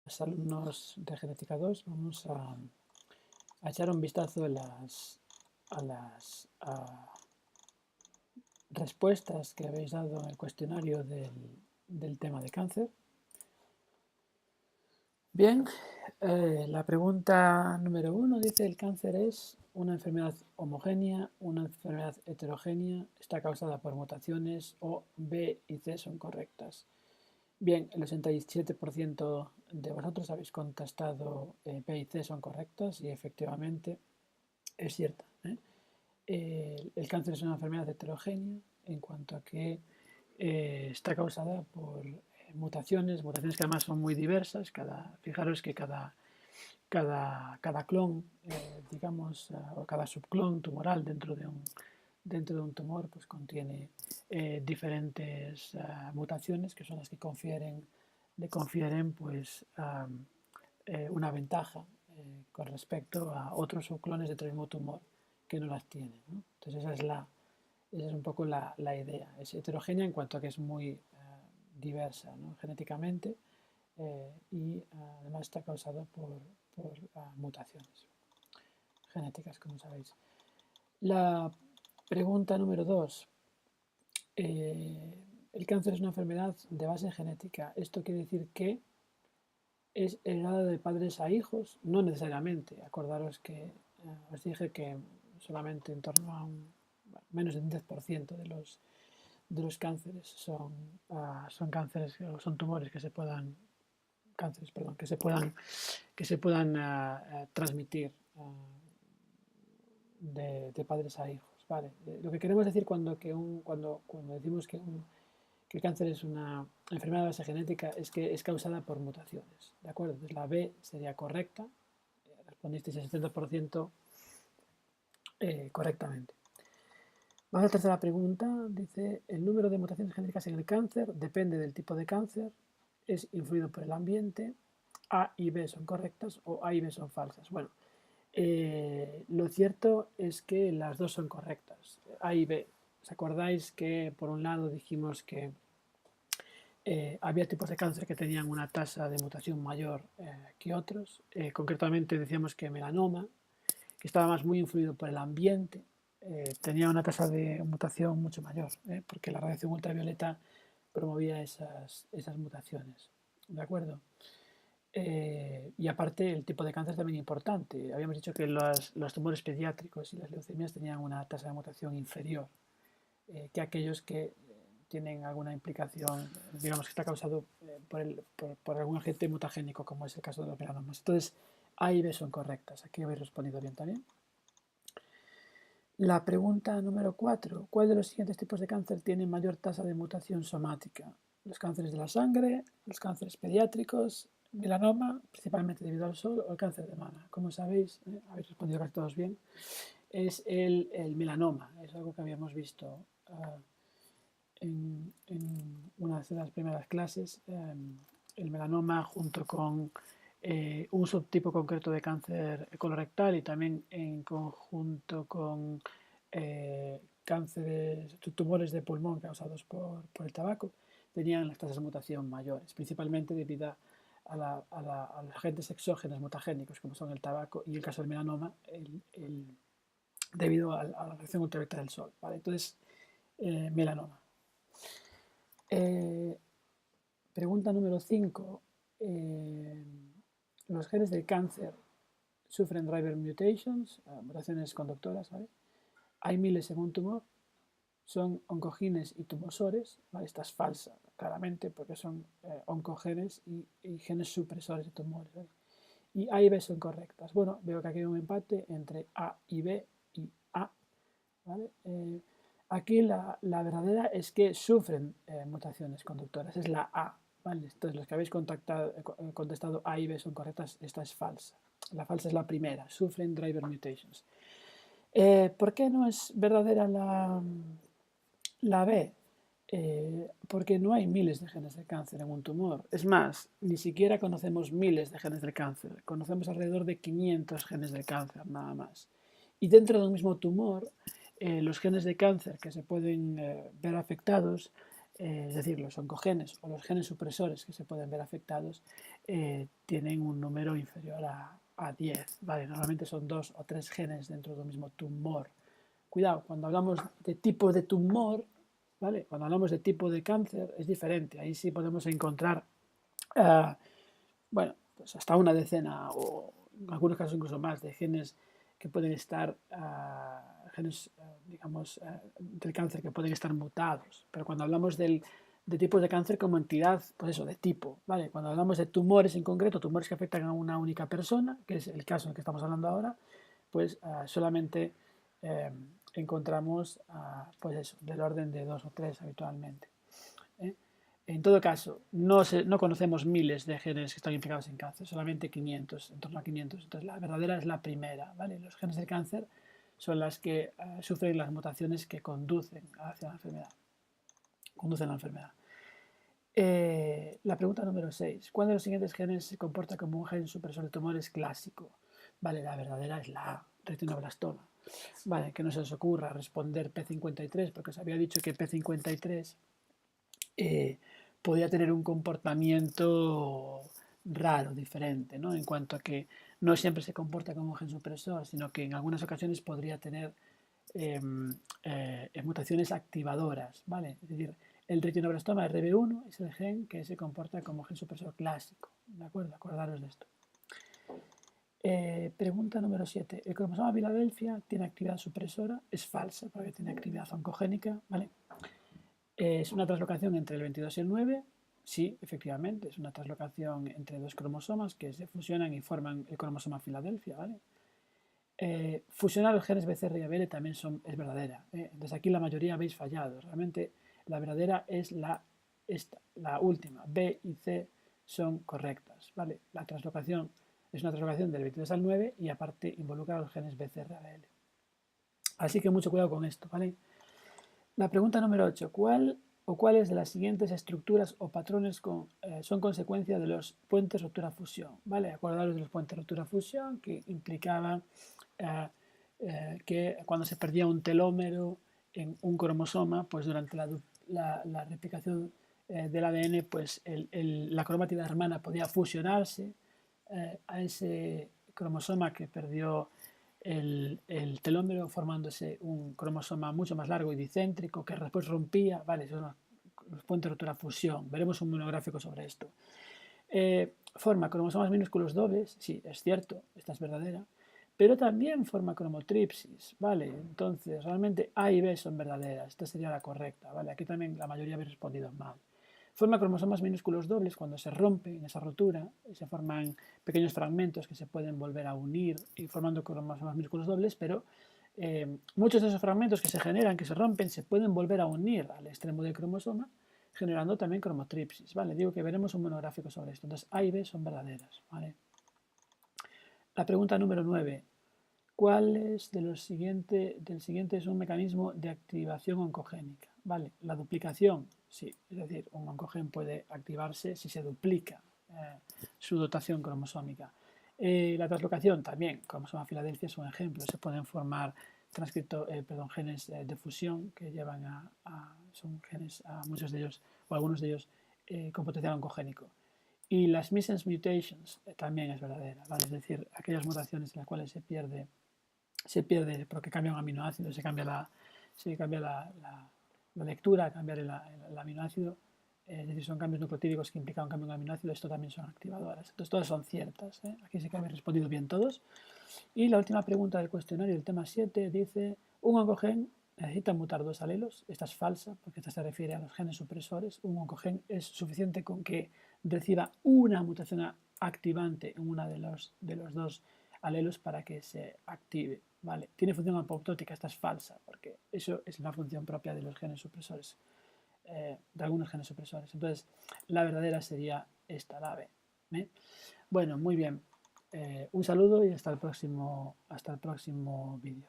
Los alumnos de Genética 2 vamos a echar un vistazo a las respuestas que habéis dado en el cuestionario del tema de cáncer. Bien, la pregunta número 1 dice: ¿el cáncer es una enfermedad homogénea, una enfermedad heterogénea, está causada por mutaciones o B y C son correctas? Bien, el 87% de vosotros habéis contestado B y C son correctas y efectivamente es cierta. El cáncer es una enfermedad heterogénea en cuanto a que está causada por mutaciones que además son muy diversas. Fijaros que cada clon, digamos, o cada subclon tumoral dentro de un tumor, pues contiene diferentes mutaciones que son las que le confieren pues, una ventaja con respecto a otros subclones de otro mismo tumor que no las tienen, ¿no? Entonces esa es un poco la idea. Es heterogénea en cuanto a que es muy diversa, ¿no? Genéticamente, y además está causado por mutaciones genéticas, como sabéis. La pregunta número 2. El cáncer es una enfermedad de base genética. Esto quiere decir que es heredada de padres a hijos, no necesariamente. Acordaros que os dije que solamente en torno a menos del 10% de los cánceres son cánceres o son tumores que se puedan cánceres, perdón, que se puedan transmitir de padres a hijos. Vale. Lo que queremos decir cuando decimos que el cáncer es una enfermedad de base genética es que es causada por mutaciones. ¿De acuerdo? Entonces la B sería correcta. Respondisteis el 70% correctamente. Vamos a la tercera pregunta. Dice: el número de mutaciones genéticas en el cáncer depende del tipo de cáncer, es influido por el ambiente. A y B son correctas o A y B son falsas. Bueno, lo cierto es que las dos son correctas. A y B. ¿Os acordáis que por un lado dijimos que había tipos de cáncer que tenían una tasa de mutación mayor que otros? Concretamente decíamos que melanoma, que estaba más muy influido por el ambiente, tenía una tasa de mutación mucho mayor, porque la radiación ultravioleta promovía esas mutaciones. ¿De acuerdo? Y aparte el tipo de cáncer también importante. Habíamos dicho que los tumores pediátricos y las leucemias tenían una tasa de mutación inferior que aquellos que tienen alguna implicación, digamos que está causado por algún agente mutagénico, como es el caso de los melanomas. Entonces, A y B son correctas. Aquí habéis respondido bien también. La pregunta número 4. ¿Cuál de los siguientes tipos de cáncer tiene mayor tasa de mutación somática? ¿Los cánceres de la sangre, los cánceres pediátricos, melanoma, principalmente debido al sol, o el cáncer de mama? Como sabéis, habéis respondido casi todos bien, es el melanoma. Es algo que habíamos visto en una de las primeras clases. El melanoma junto con un subtipo concreto de cáncer colorectal y también en conjunto con tumores de pulmón causados por el tabaco, tenían las tasas de mutación mayores, principalmente debido a los agentes exógenos mutagénicos, como son el tabaco y el caso del melanoma, debido a la radiación ultravioleta del sol. ¿Vale? Entonces, melanoma. Pregunta número 5. Los genes del cáncer sufren driver mutations, mutaciones conductoras, ¿vale? Hay miles en un tumor, son oncogenes y tumosores, ¿vale? Esta es falsa, claramente, porque son oncogenes y genes supresores de tumores, ¿vale? Y A y B son correctas. Bueno, veo que aquí hay un empate entre A y B y A, ¿vale? Aquí la verdadera es que sufren mutaciones conductoras, es la A, ¿vale? Entonces los que habéis contestado A y B son correctas, esta es falsa. La falsa es la primera, sufren driver mutations. ¿Por qué no es verdadera la B? Porque no hay miles de genes de cáncer en un tumor. Es más, ni siquiera conocemos miles de genes del cáncer. Conocemos alrededor de 500 genes del cáncer, nada más. Y dentro de un mismo tumor, los genes de cáncer que se pueden ver afectados, es decir, los oncogenes o los genes supresores que se pueden ver afectados, tienen un número inferior a 10, ¿vale? Normalmente son 2 o 3 genes dentro del mismo tumor. Cuidado, cuando hablamos de tipo de tumor, ¿vale? Cuando hablamos de tipo de cáncer es diferente. Ahí sí podemos encontrar, bueno, pues hasta una decena o en algunos casos incluso más de genes que pueden estar, genes, digamos, del cáncer que pueden estar mutados. Pero cuando hablamos de tipos de cáncer como entidad, pues eso, de tipo, ¿vale? Cuando hablamos de tumores en concreto, tumores que afectan a una única persona, que es el caso en el que estamos hablando ahora, pues solamente encontramos, pues eso, del orden de 2 o 3 habitualmente. En todo caso, no conocemos miles de genes que están implicados en cáncer, solamente 500, en torno a 500. Entonces, la verdadera es la primera, ¿vale? Los genes del cáncer son las que sufren las mutaciones que conducen hacia la enfermedad. Conducen a la enfermedad. La pregunta número 6. ¿Cuál de los siguientes genes se comporta como un gen supresor de tumores clásico? Vale, la verdadera es la A, retinoblastoma. Vale, que no se os ocurra responder P53, porque os había dicho que P53 podía tener un comportamiento raro, diferente, ¿no? En cuanto a que no siempre se comporta como un gen supresor, sino que en algunas ocasiones podría tener mutaciones activadoras, ¿vale? Es decir, el retinoblastoma RB1 es el gen que se comporta como gen supresor clásico, ¿de acuerdo? Acordaros de esto. Pregunta número 7. ¿El cromosoma Filadelfia tiene actividad supresora? Es falsa, porque tiene actividad oncogénica, ¿vale? ¿Es una translocación entre el 22 y el 9? Sí, efectivamente, es una translocación entre dos cromosomas que se fusionan y forman el cromosoma Filadelfia, ¿vale? Fusionar los genes BCR y ABL también es verdadera. Desde aquí la mayoría habéis fallado. Realmente la verdadera es la última. B y C son correctas, ¿vale? La translocación es una translocación del 22 al 9 y aparte involucra los genes BCR y ABL. Así que mucho cuidado con esto, ¿vale? La pregunta número 8. ¿Cuáles de las siguientes estructuras o patrones son consecuencia de los puentes ruptura-fusión? ¿Vale? Acordaros de los puentes ruptura-fusión que implicaban que cuando se perdía un telómero en un cromosoma, pues durante la replicación del ADN, pues la cromátida hermana podía fusionarse a ese cromosoma que perdió el telómero, formándose un cromosoma mucho más largo y dicéntrico que después rompía, vale, esos son los puentes ruptura-fusión. Veremos un monográfico sobre esto. Forma cromosomas minúsculos dobles, sí, es cierto, esta es verdadera, pero también forma cromotripsis, ¿vale? Entonces, realmente A y B son verdaderas, esta sería la correcta, ¿vale? Aquí también la mayoría habéis respondido mal. Forma cromosomas minúsculos dobles cuando se rompe en esa rotura, se forman pequeños fragmentos que se pueden volver a unir y formando cromosomas minúsculos dobles, pero muchos de esos fragmentos que se generan, que se rompen, se pueden volver a unir al extremo del cromosoma, generando también cromotripsis, ¿vale? Digo que veremos un monográfico sobre esto. Entonces, A y B son verdaderas, ¿vale? La pregunta número 9. ¿Cuál del siguiente es un mecanismo de activación oncogénica? Vale, la duplicación, sí, es decir, un oncogen puede activarse si se duplica su dotación cromosómica. La translocación también, cromosoma Filadelfia es un ejemplo, se pueden formar genes de fusión que llevan son genes, a muchos de ellos, o algunos de ellos, con potencial oncogénico. Y las missense mutations también es verdadera, ¿vale? Es decir, aquellas mutaciones en las cuales se pierde porque cambia un aminoácido, se cambia la lectura, cambiar el aminoácido, es decir, son cambios nucleotídicos que implican un cambio en un aminoácido, esto también son activadoras. Entonces, todas son ciertas. Aquí sí que habéis respondido bien todos. Y la última pregunta del cuestionario, del tema 7, dice: un oncogen necesita mutar 2 alelos. Esta es falsa, porque esta se refiere a los genes supresores. Un oncogen es suficiente con que reciba una mutación activante en una de los 2 alelos para que se active. ¿Vale? Tiene función apoptótica, esta es falsa, porque eso es la función propia de los genes supresores, de algunos genes supresores. Entonces, la verdadera sería esta, la B. Bueno, muy bien. Un saludo y hasta el próximo vídeo.